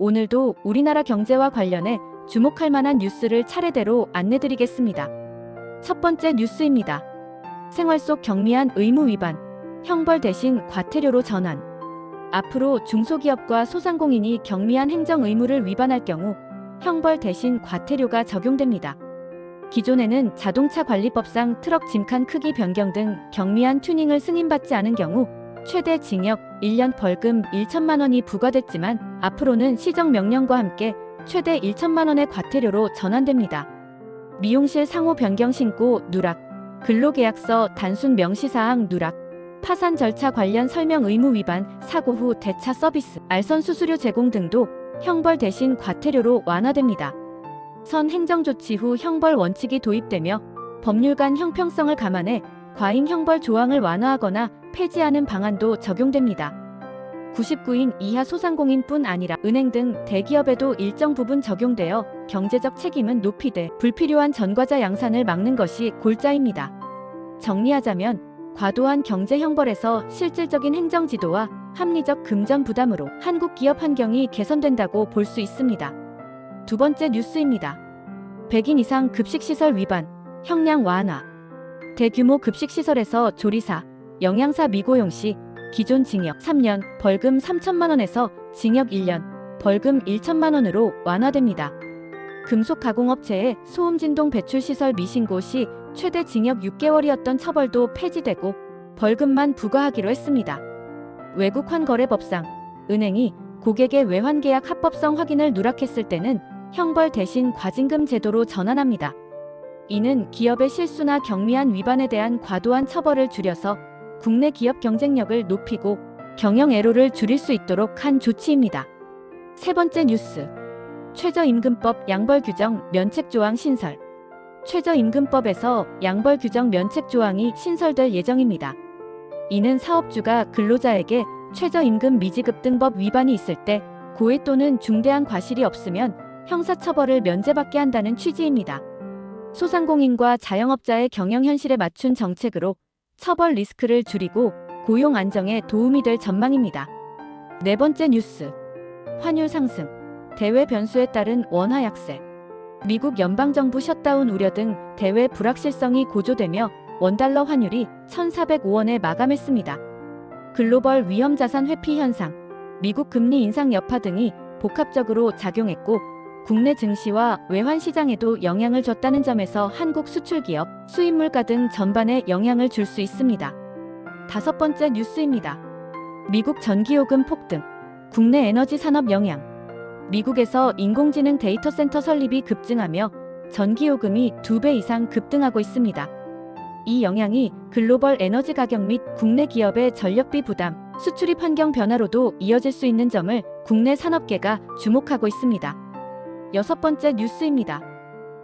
오늘도 우리나라 경제와 관련해 주목할 만한 뉴스를 차례대로 안내드리겠습니다. 첫 번째 뉴스입니다. 생활 속 경미한 의무 위반, 형벌 대신 과태료로 전환. 앞으로 중소기업과 소상공인이 경미한 행정 의무를 위반할 경우 형벌 대신 과태료가 적용됩니다. 기존에는 자동차 관리법상 트럭 짐칸 크기 변경 등 경미한 튜닝을 승인받지 않은 경우 최대 징역 1년 벌금 1천만 원이 부과됐지만 앞으로는 시정명령과 함께 최대 1천만 원의 과태료로 전환됩니다. 미용실 상호 변경 신고 누락, 근로계약서 단순 명시사항 누락, 파산 절차 관련 설명 의무 위반, 사고 후 대차 서비스, 알선 수수료 제공 등도 형벌 대신 과태료로 완화됩니다. 선 행정조치 후 형벌 원칙이 도입되며 법률 간 형평성을 감안해 과잉 형벌 조항을 완화하거나 폐지하는 방안도 적용됩니다. 99인 이하 소상공인뿐 아니라 은행 등 대기업에도 일정 부분 적용되어 경제적 책임은 높이되 불필요한 전과자 양산을 막는 것이 골자입니다. 정리하자면 과도한 경제 형벌에서 실질적인 행정 지도와 합리적 금전 부담으로 한국 기업 환경이 개선된다고 볼 수 있습니다. 두 번째 뉴스입니다. 100인 이상 급식시설 위반, 형량 완화. 대규모 급식시설에서 조리사, 영양사 미고용 시 기존 징역 3년, 벌금 3천만 원에서 징역 1년, 벌금 1천만 원으로 완화됩니다. 금속가공업체의 소음진동 배출시설 미신고 시 최대 징역 6개월이었던 처벌도 폐지되고 벌금만 부과하기로 했습니다. 외국환거래법상 은행이 고객의 외환계약 합법성 확인을 누락했을 때는 형벌 대신 과징금 제도로 전환합니다. 이는 기업의 실수나 경미한 위반에 대한 과도한 처벌을 줄여서 국내 기업 경쟁력을 높이고 경영애로를 줄일 수 있도록 한 조치입니다. 세 번째 뉴스. 최저임금법 양벌규정 면책조항 신설. 최저임금법에서 양벌규정 면책조항이 신설될 예정입니다. 이는 사업주가 근로자에게 최저임금 미지급 등 법 위반이 있을 때 고의 또는 중대한 과실이 없으면 형사처벌을 면제받게 한다는 취지입니다. 소상공인과 자영업자의 경영 현실에 맞춘 정책으로 처벌 리스크를 줄이고 고용 안정에 도움이 될 전망입니다. 네 번째 뉴스. 환율 상승, 대외 변수에 따른 원화 약세. 미국 연방정부 셧다운 우려 등 대외 불확실성이 고조되며 원달러 환율이 1,405원에 마감했습니다. 글로벌 위험자산 회피 현상, 미국 금리 인상 여파 등이 복합적으로 작용했고 국내 증시와 외환 시장에도 영향을 줬다는 점에서 한국 수출기업, 수입물가 등 전반에 영향을 줄 수 있습니다. 다섯 번째 뉴스입니다. 미국 전기요금 폭등, 국내 에너지 산업 영향. 미국에서 인공지능 데이터 센터 설립이 급증하며 전기요금이 2배 이상 급등하고 있습니다. 이 영향이 글로벌 에너지 가격 및 국내 기업의 전력비 부담, 수출입 환경 변화로도 이어질 수 있는 점을 국내 산업계가 주목하고 있습니다. 여섯 번째 뉴스입니다.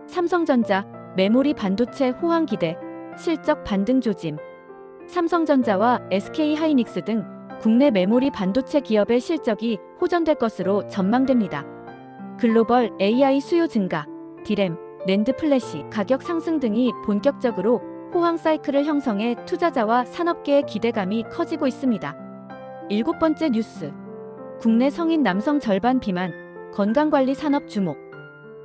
삼성전자, 메모리 반도체 호황 기대, 실적 반등 조짐. 삼성전자와 SK하이닉스 등 국내 메모리 반도체 기업의 실적이 호전될 것으로 전망됩니다. 글로벌 AI 수요 증가, 디램, 낸드 플래시 가격 상승 등이 본격적으로 호황 사이클을 형성해 투자자와 산업계의 기대감이 커지고 있습니다. 일곱 번째 뉴스. 국내 성인 남성 절반 비만, 건강관리 산업 주목.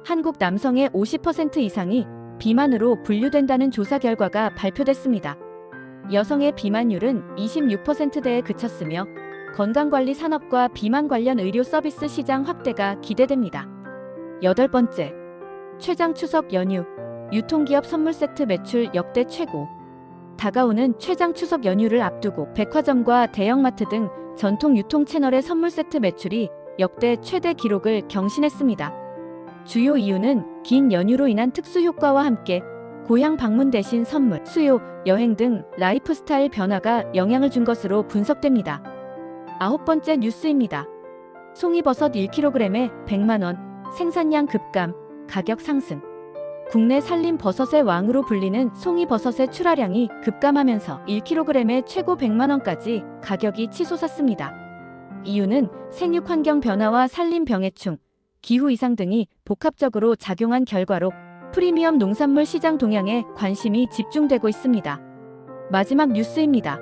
한국 남성의 50% 이상이 비만으로 분류된다는 조사 결과가 발표됐습니다. 여성의 비만율은 26%대에 그쳤으며 건강관리 산업과 비만 관련 의료 서비스 시장 확대가 기대됩니다. 여덟 번째. 최장 추석 연휴, 유통기업 선물 세트 매출 역대 최고. 다가오는 최장 추석 연휴를 앞두고 백화점과 대형마트 등 전통 유통 채널의 선물 세트 매출이 역대 최대 기록을 경신했습니다. 주요 이유는 긴 연휴로 인한 특수 효과와 함께 고향 방문 대신 선물, 수요, 여행 등 라이프 스타일 변화가 영향을 준 것으로 분석됩니다. 아홉 번째 뉴스입니다. 송이버섯 1kg에 100만원, 생산량 급감, 가격 상승. 국내 산림 버섯의 왕으로 불리는 송이버섯의 출하량이 급감하면서 1kg에 최고 100만원까지 가격이 치솟았습니다. 이유는 생육 환경 변화와 산림 병해충, 기후 이상 등이 복합적으로 작용한 결과로 프리미엄 농산물 시장 동향에 관심이 집중되고 있습니다. 마지막 뉴스입니다.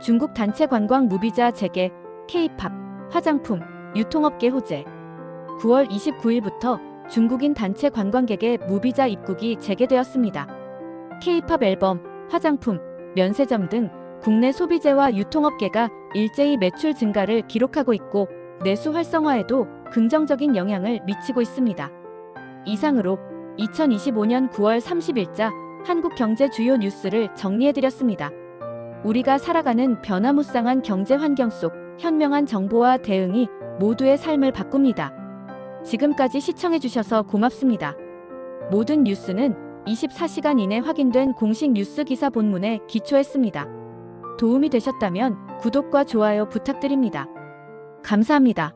중국 단체 관광 무비자 재개, K-팝, 화장품, 유통업계 호재. 9월 29일부터 중국인 단체 관광객의 무비자 입국이 재개되었습니다. K-팝 앨범, 화장품, 면세점 등 국내 소비재와 유통업계가 일제히 매출 증가를 기록하고 있고 내수 활성화에도 긍정적인 영향을 미치고 있습니다. 이상으로 2025년 9월 30일자 한국 경제 주요 뉴스를 정리해드렸습니다. 우리가 살아가는 변화무쌍한 경제 환경 속 현명한 정보와 대응이 모두의 삶을 바꿉니다. 지금까지 시청해주셔서 고맙습니다. 모든 뉴스는 24시간 이내 확인된 공식 뉴스 기사 본문에 기초했습니다. 도움이 되셨다면 구독과 좋아요 부탁드립니다. 감사합니다.